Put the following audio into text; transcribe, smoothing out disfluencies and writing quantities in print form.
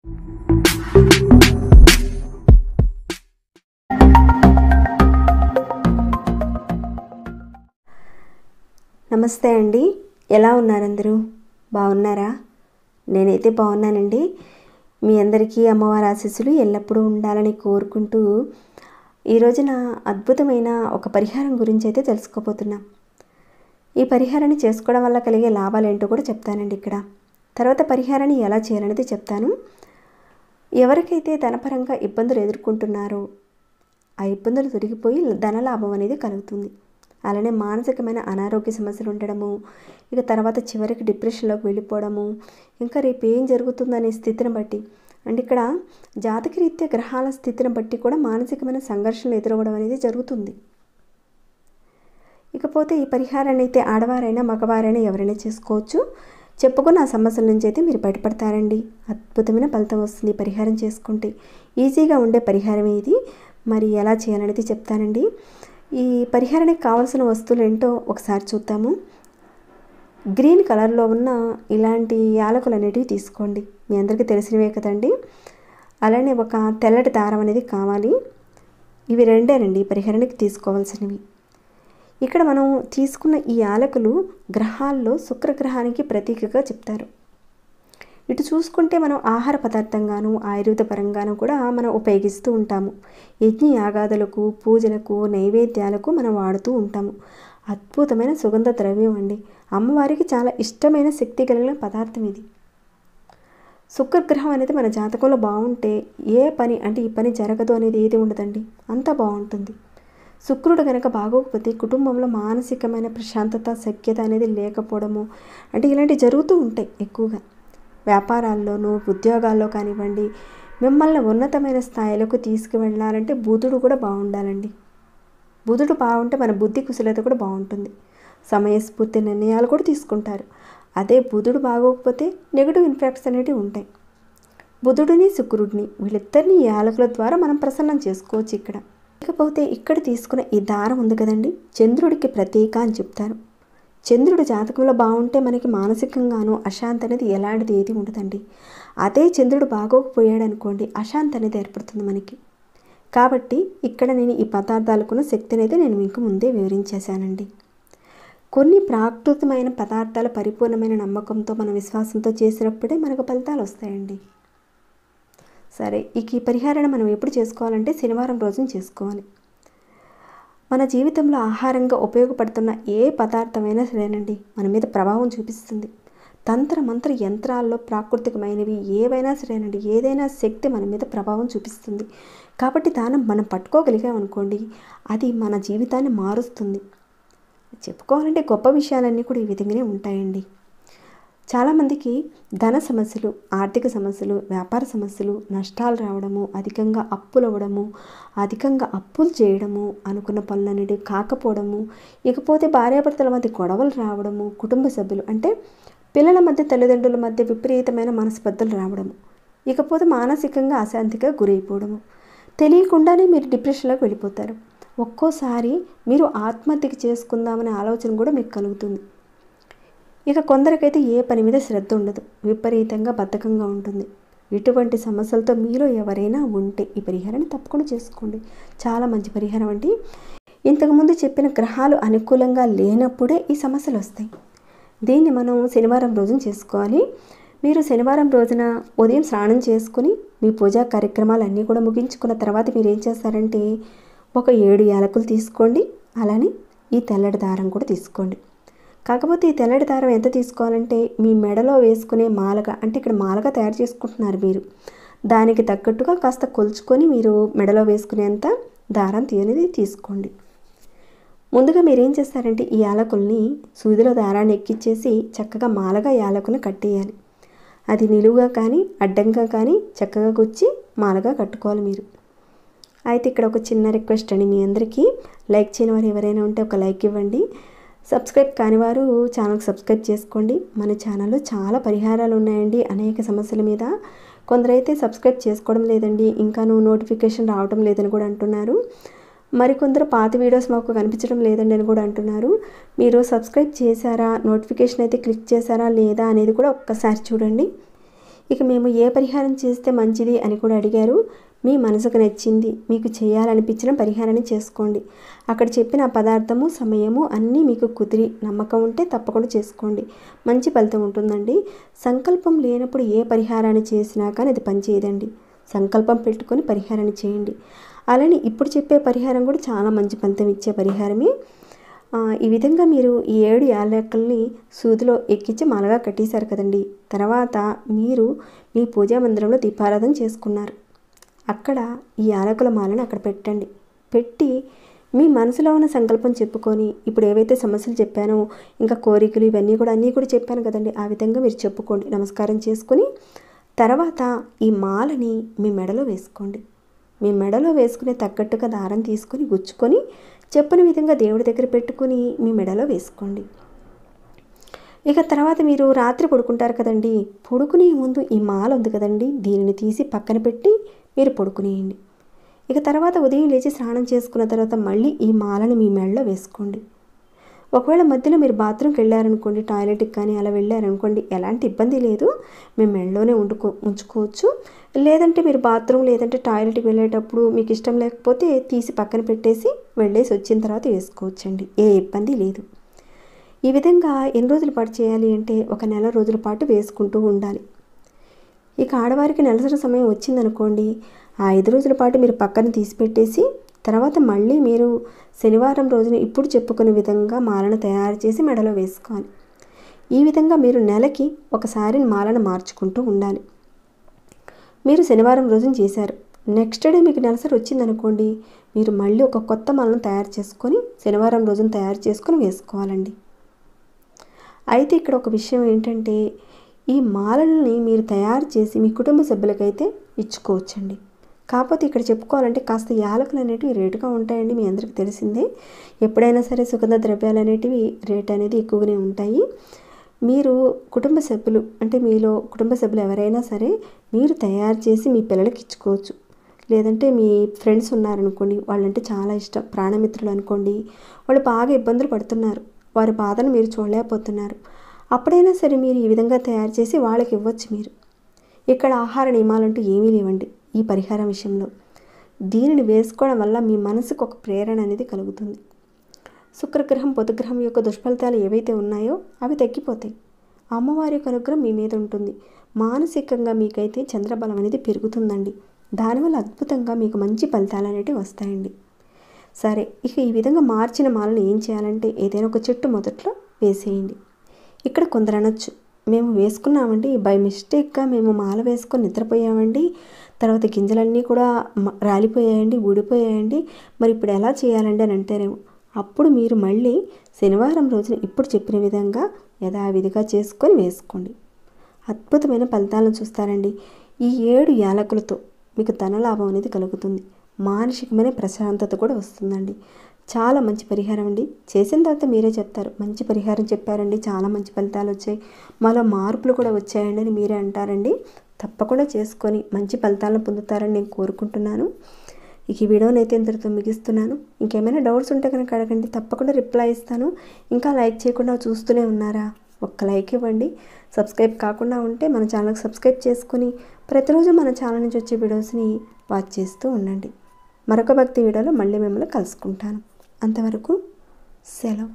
నమస్తే అండి, ఎలా ఉన్నారు అందరూ? బాగున్నారా? నేనైతే బాగున్నానండి. మీ అందరికీ అమ్మవారి ఆశీస్సులు ఎల్లప్పుడూ ఉండాలని కోరుకుంటూ ఈ రోజున అద్భుతమైన ఒక పరిహారం గురించి అయితే తెలుసుకోబోతున్నాం. ఈ పరిహారాన్ని చేసుకోవడం వల్ల కలిగే లాభాలు ఏంటో కూడా చెప్తానండి ఇక్కడ. తర్వాత పరిహారాన్ని ఎలా చేయాలనేది చెప్తాను. ఎవరికైతే ధనపరంగా ఇబ్బందులు ఎదుర్కొంటున్నారో ఆ ఇబ్బందులు తొలగిపోయి ధనలాభం అనేది కలుగుతుంది. అలానే మానసికమైన అనారోగ్య సమస్యలు ఉండడము, ఇక తర్వాత చివరికి డిప్రెషన్లోకి వెళ్ళిపోవడము, ఇంకా రేపు ఏం జరుగుతుందనే స్థితిని బట్టి, అంటే ఇక్కడ జాతకరీత్యా గ్రహాల స్థితిని బట్టి కూడా మానసికమైన సంఘర్షణలు ఎదురవ్వడం అనేది జరుగుతుంది. ఇకపోతే ఈ పరిహారాన్ని అయితే ఆడవారైనా మగవారైనా ఎవరైనా చేసుకోవచ్చు. చెప్పుకున్న ఆ సమస్యల నుంచి అయితే మీరు బయటపడతారండి. అద్భుతమైన ఫలితం వస్తుంది పరిహారం చేసుకుంటే. ఈజీగా ఉండే పరిహారం ఇది. మరి ఎలా చేయాలనేది చెప్తానండి. ఈ పరిహారానికి కావాల్సిన వస్తువులు ఏంటో ఒకసారి చూద్దాము. గ్రీన్ కలర్లో ఉన్న ఇలాంటి యాలకులు అనేటివి తీసుకోండి. మీ అందరికీ తెలిసినవే కదండి. అలానే ఒక తెల్లటి దారం అనేది కావాలి. ఇవి రెండేనండి ఈ పరిహారానికి తీసుకోవాల్సినవి. ఇక్కడ మనం తీసుకున్న ఈ యాలకులు గ్రహాల్లో శుక్రగ్రహానికి ప్రతీకగా చెప్తారు. ఇటు చూసుకుంటే మనం ఆహార పదార్థంగాను ఆయుర్వేద పరంగాను కూడా మనం ఉపయోగిస్తూ ఉంటాము. యజ్ఞ యాగాదులకు, పూజలకు, నైవేద్యాలకు మనం వాడుతూ ఉంటాము. అద్భుతమైన సుగంధ ద్రవ్యం అండి. అమ్మవారికి చాలా ఇష్టమైన శక్తి కలిగిన పదార్థం ఇది. శుక్రగ్రహం అనేది మన జాతకంలో బాగుంటే ఏ పని, అంటే ఈ పని జరగదు అనేది ఏది ఉండదండి, అంతా బాగుంటుంది. శుక్రుడు కనుక బాగోకపోతే కుటుంబంలో మానసికమైన ప్రశాంతత, సఖ్యత అనేది లేకపోవడము, అంటే ఇలాంటివి జరుగుతూ ఉంటాయి ఎక్కువగా. వ్యాపారాల్లోనూ ఉద్యోగాల్లో కానివ్వండి, మిమ్మల్ని ఉన్నతమైన స్థాయిలకు తీసుకువెళ్ళాలంటే బుధుడు కూడా బాగుండాలండి. బుధుడు బాగుంటే మన బుద్ధి కుశలత కూడా బాగుంటుంది. సమయస్ఫూర్తి నిర్ణయాలు కూడా తీసుకుంటారు. అదే బుధుడు బాగోకపోతే నెగిటివ్ ఇంపాక్ట్స్ అనేవి ఉంటాయి. బుధుడిని శుక్రుడిని వీళ్ళిద్దరిని యాలకుల ద్వారా మనం ప్రసన్నం చేసుకోవచ్చు ఇక్కడ. ఇకపోతే ఇక్కడ తీసుకున్న ఈ దారం ఉంది కదండి, చంద్రుడికి ప్రతీక అని చెప్తారు. చంద్రుడు జాతకంలో బాగుంటే మనకి మానసికంగానూ అశాంతి అనేది ఎలాంటిది ఏది ఉండదండి. అదే చంద్రుడు బాగోకపోయాడు అనుకోండి, అశాంతి అనేది ఏర్పడుతుంది మనకి. కాబట్టి ఇక్కడ నేను ఈ పదార్థాలకున్న శక్తిని అయితే నేను మీకు ముందే వివరించేశానండి. కొన్ని ప్రాకృతమైన పదార్థాల పరిపూర్ణమైన నమ్మకంతో, మన విశ్వాసంతో చేసినప్పుడే మనకు ఫలితాలు వస్తాయండి. సరే, ఈ పరిహారాన్ని మనం ఎప్పుడు చేసుకోవాలంటే శనివారం రోజున చేసుకోవాలి. మన జీవితంలో ఆహారంగా ఉపయోగపడుతున్న ఏ పదార్థమైనా సరేనండి మన మీద ప్రభావం చూపిస్తుంది. తంత్ర మంత్ర యంత్రాల్లో ప్రాకృతికమైనవి ఏవైనా సరేనండి, ఏదైనా శక్తి మన మీద ప్రభావం చూపిస్తుంది. కాబట్టి దాన్ని మనం పట్టుకోగలిగామనుకోండి, అది మన జీవితాన్ని మారుస్తుంది. చెప్పుకోవాలంటే గొప్ప విషయాలన్నీ కూడా ఈ విధంగానే ఉంటాయండి. చాలామందికి ధన సమస్యలు, ఆర్థిక సమస్యలు, వ్యాపార సమస్యలు, నష్టాలు రావడము, అధికంగా అప్పులు అవ్వడము, అధికంగా అప్పులు చేయడము, అనుకున్న పనులనేవి కాకపోవడము, ఇకపోతే భార్యాభర్తల మధ్య గొడవలు రావడము, కుటుంబ సభ్యులు అంటే పిల్లల మధ్య, తల్లిదండ్రుల మధ్య విపరీతమైన మనస్పర్ధలు రావడము, ఇకపోతే మానసికంగా అశాంతిగా గురైపోవడము, తెలియకుండానే మీరు డిప్రెషన్లోకి వెళ్ళిపోతారు. ఒక్కోసారి మీరు ఆత్మహత్యకి చేసుకుందామనే ఆలోచన కూడా మీకు కలుగుతుంది. ఇక కొందరికైతే ఏ పని మీద శ్రద్ధ ఉండదు, విపరీతంగా బద్ధకంగా ఉంటుంది. ఇటువంటి సమస్యలతో మీలో ఎవరైనా ఉంటే ఈ పరిహారాన్ని తప్పకుండా చేసుకోండి. చాలా మంచి పరిహారం అండి. ఇంతకుముందు చెప్పిన గ్రహాలు అనుకూలంగా లేనప్పుడే ఈ సమస్యలు వస్తాయి. దీన్ని మనం శనివారం రోజున చేసుకోవాలి. మీరు శనివారం రోజున ఉదయం స్నానం చేసుకుని మీ పూజా కార్యక్రమాలన్నీ కూడా ముగించుకున్న తర్వాత మీరు ఏం చేస్తారంటే ఒక 7 యాలకులు తీసుకోండి. అలానే ఈ తెల్లటి దారం కూడా తీసుకోండి. కాకపోతే ఈ తెల్లటి దారం ఎంత తీసుకోవాలంటే మీ మెడలో వేసుకునే మాలగా, అంటే ఇక్కడ మాలగా తయారు చేసుకుంటున్నారు మీరు, దానికి తగ్గట్టుగా కాస్త కొలుచుకొని మీరు మెడలో వేసుకునేంత దారం అనేది తీసుకోండి. ముందుగా మీరు ఏం చేస్తారంటే ఈ యాలకుల్ని సూదిలో దారాన్ని ఎక్కించేసి చక్కగా మాలగా యాలకుల్ని కట్టేయాలి. అది నిలువుగా కానీ అడ్డంగా కానీ చక్కగా గుచ్చి మాలగా కట్టుకోవాలి మీరు. అయితే ఇక్కడ ఒక చిన్న రిక్వెస్ట్ అండి మీ అందరికీ, లైక్ చేయని వారు ఎవరైనా ఉంటే ఒక లైక్ ఇవ్వండి. సబ్స్క్రైబ్ కాని వారు ఛానల్కి సబ్స్క్రైబ్ చేసుకోండి. మన ఛానల్లో చాలా పరిహారాలు ఉన్నాయండి అనేక సమస్యల మీద. కొందరైతే సబ్స్క్రైబ్ చేసుకోవడం లేదండి, ఇంకాను నోటిఫికేషన్ రావడం లేదని కూడా అంటున్నారు. మరికొందరు పాత వీడియోస్ మాకు కనిపించడం లేదండి అని కూడా అంటున్నారు. మీరు సబ్స్క్రైబ్ చేశారా, నోటిఫికేషన్ అయితే క్లిక్ చేశారా లేదా అనేది కూడా ఒక్కసారి చూడండి. ఇక మేము ఏ పరిహారం చేస్తే మంచిది అని కూడా అడిగారు. మీ మనసుకు నచ్చింది, మీకు చేయాలనిపించిన పరిహారాన్ని చేసుకోండి. అక్కడ చెప్పిన పదార్థము, సమయము అన్నీ మీకు కుదిరి నమ్మకం ఉంటే తప్పకుండా చేసుకోండి. మంచి ఫలితం ఉంటుందండి. సంకల్పం లేనప్పుడు ఏ పరిహారాన్ని చేసినా కానీ అది పనిచేయదండి. సంకల్పం పెట్టుకొని పరిహారాన్ని చేయండి. అలానే ఇప్పుడు చెప్పే పరిహారం కూడా చాలా మంచి ఫలితం ఇచ్చే పరిహారమే. ఈ విధంగా మీరు ఈ 7 యాలకుల్ని సూదిలో ఎక్కించి మాలగా కట్టేశారు కదండి. తర్వాత మీరు మీ పూజా మందిరంలో దీపారాధన చేసుకున్నారు. అక్కడ ఈ యాలకుల మాలను అక్కడ పెట్టండి. పెట్టి మీ మనసులో ఉన్న సంకల్పం చెప్పుకొని, ఇప్పుడు ఏవైతే సమస్యలు చెప్పానో ఇంకా కోరికలు ఇవన్నీ కూడా చెప్పాను కదండి. ఆ విధంగా మీరు చెప్పుకోండి. నమస్కారం చేసుకొని తర్వాత ఈ మాలని మీ మెడలో వేసుకోండి. మీ మెడలో వేసుకునే తగ్గట్టుగా దారం తీసుకొని గుచ్చుకొని చెప్పిన విధంగా దేవుడి దగ్గర పెట్టుకొని మీ మెడలో వేసుకోండి. ఇక తర్వాత మీరు రాత్రి పడుకుంటారు కదండి. పడుకునే ముందు ఈ మాల ఉంది కదండి, దీనిని తీసి పక్కన పెట్టి మీరు పడుకునేయండి. ఇక తర్వాత ఉదయం లేచి స్నానం చేసుకున్న తర్వాత మళ్ళీ ఈ మాలను మీ మెడలో వేసుకోండి. ఒకవేళ మధ్యలో మీరు బాత్రూమ్కి వెళ్ళారనుకోండి, టాయిలెట్కి కానీ అలా వెళ్ళారనుకోండి, ఎలాంటి ఇబ్బంది లేదు, మేము మెడలోనే ఉంచుకోవచ్చు. లేదంటే మీరు బాత్రూమ్ లేదంటే టాయిలెట్కి వెళ్ళేటప్పుడు మీకు ఇష్టం లేకపోతే తీసి పక్కన పెట్టేసి వెళ్ళేసి వచ్చిన తర్వాత వేసుకోవచ్చండి. ఏ ఇబ్బంది లేదు. ఈ విధంగా ఎన్ని రోజుల పాటు చేయాలి అంటే 1 నెల రోజుల పాటు వేసుకుంటూ ఉండాలి. ఇక ఆడవారికి నెలసరి సమయం వచ్చిందనుకోండి, ఆ 5 రోజుల పాటు మీరు పక్కన తీసి పెట్టేసి తర్వాత మళ్ళీ మీరు శనివారం రోజున ఇప్పుడు చెప్పుకునే విధంగా మాలను తయారు చేసి మెడలో వేసుకోవాలి. ఈ విధంగా మీరు నెలకి ఒకసారి మాలను మార్చుకుంటూ ఉండాలి. మీరు శనివారం రోజున చేశారు, నెక్స్ట్ డే మీకు నెలసరి వచ్చిందనుకోండి, మీరు మళ్ళీ ఒక కొత్త మాలను తయారు చేసుకొని శనివారం రోజున తయారు చేసుకొని వేసుకోవాలండి. అయితే ఇక్కడ ఒక విషయం ఏంటంటే, ఈ మాలల్ని మీరు తయారు చేసి మీ కుటుంబ సభ్యులకైతే ఇచ్చుకోవచ్చండి. కాకపోతే ఇక్కడ చెప్పుకోవాలంటే కాస్త యాలకులు అనేటివి రేటుగా ఉంటాయండి. మీ అందరికీ తెలిసిందే. ఎప్పుడైనా సరే సుగంధ ద్రవ్యాలు అనేటివి రేట్ అనేది ఎక్కువగానే ఉంటాయి. మీరు కుటుంబ సభ్యులు అంటే మీలో కుటుంబ సభ్యులు ఎవరైనా సరే మీరు తయారు చేసి మీ పిల్లలకి ఇచ్చుకోవచ్చు. లేదంటే మీ ఫ్రెండ్స్ ఉన్నారనుకోండి, వాళ్ళంటే చాలా ఇష్టం, ప్రాణమిత్రులు అనుకోండి, వాళ్ళు బాగా ఇబ్బందులు పడుతున్నారు, వారి బాధను మీరు చూడలేకపోతున్నారు, అప్పుడైనా సరే మీరు ఈ విధంగా తయారు చేసి వాళ్ళకి ఇవ్వచ్చు. మీరు ఇక్కడ ఆహార నియమాలంటూ ఏమీ లేవండి ఈ పరిహారం విషయంలో. దీనిని వేసుకోవడం వల్ల మీ మనసుకు ఒక ప్రేరణ అనేది కలుగుతుంది. శుక్రగ్రహం, బుధగ్రహం యొక్క దుష్ఫలితాలు ఏవైతే ఉన్నాయో అవి తగ్గిపోతాయి. అమ్మవారి యొక్క అనుగ్రహం మీ మీద ఉంటుంది. మానసికంగా మీకైతే చంద్రబలం అనేది పెరుగుతుందండి. దానివల్ల అద్భుతంగా మీకు మంచి ఫలితాలు అనేవి వస్తాయండి. సరే, ఇక ఈ విధంగా మార్చిన మాలను ఏం చేయాలంటే ఏదైనా ఒక చెట్టు మొదట్లో వేసేయండి. ఇక్కడ కొందరు అనొచ్చు, మేము వేసుకున్నామండి, బై మిస్టేక్గా మేము మాల వేసుకొని నిద్రపోయామండి, తర్వాత గింజలన్నీ కూడా రాలిపోయాయండి, ఊడిపోయాయండి, మరి ఇప్పుడు ఎలా చేయాలండి అని అంటారేమో. అప్పుడు మీరు మళ్ళీ శనివారం రోజున ఇప్పుడు చెప్పిన విధంగా యథావిధిగా చేసుకొని వేసుకోండి. అద్భుతమైన ఫలితాలను చూస్తారండి. ఈ 7 యాలకులతో మీకు ధనలాభం అనేది కలుగుతుంది. మానసికమైన ప్రశాంతత కూడా వస్తుందండి. చాలా మంచి పరిహారం అండి. చేసిన తర్వాత మీరే చెప్తారు, మంచి పరిహారం చెప్పారండి, చాలా మంచి ఫలితాలు వచ్చాయి, మాలో మార్పులు కూడా వచ్చాయండి అని మీరే అంటారండి. తప్పకుండా చేసుకొని మంచి ఫలితాలను పొందుతారని నేను కోరుకుంటున్నాను. ఇక ఈ వీడియోని అయితే ఇంతటితో ముగిస్తున్నాను. ఇంకేమైనా డౌట్స్ ఉంటే కనుక అడగండి, తప్పకుండా రిప్లై ఇస్తాను. ఇంకా లైక్ చేయకుండా చూస్తూనే ఉన్నారా? ఒక్క లైక్ ఇవ్వండి. సబ్స్క్రైబ్ కాకుండా ఉంటే మన ఛానల్కి సబ్స్క్రైబ్ చేసుకుని ప్రతిరోజు మన ఛానల్ నుంచి వచ్చే వీడియోస్ని వాచ్ చేస్తూ ఉండండి. మరొక భక్తి వీడియోలో మళ్ళీ మిమ్మల్ని కలుసుకుంటాను. అంతవరకు సెలవు.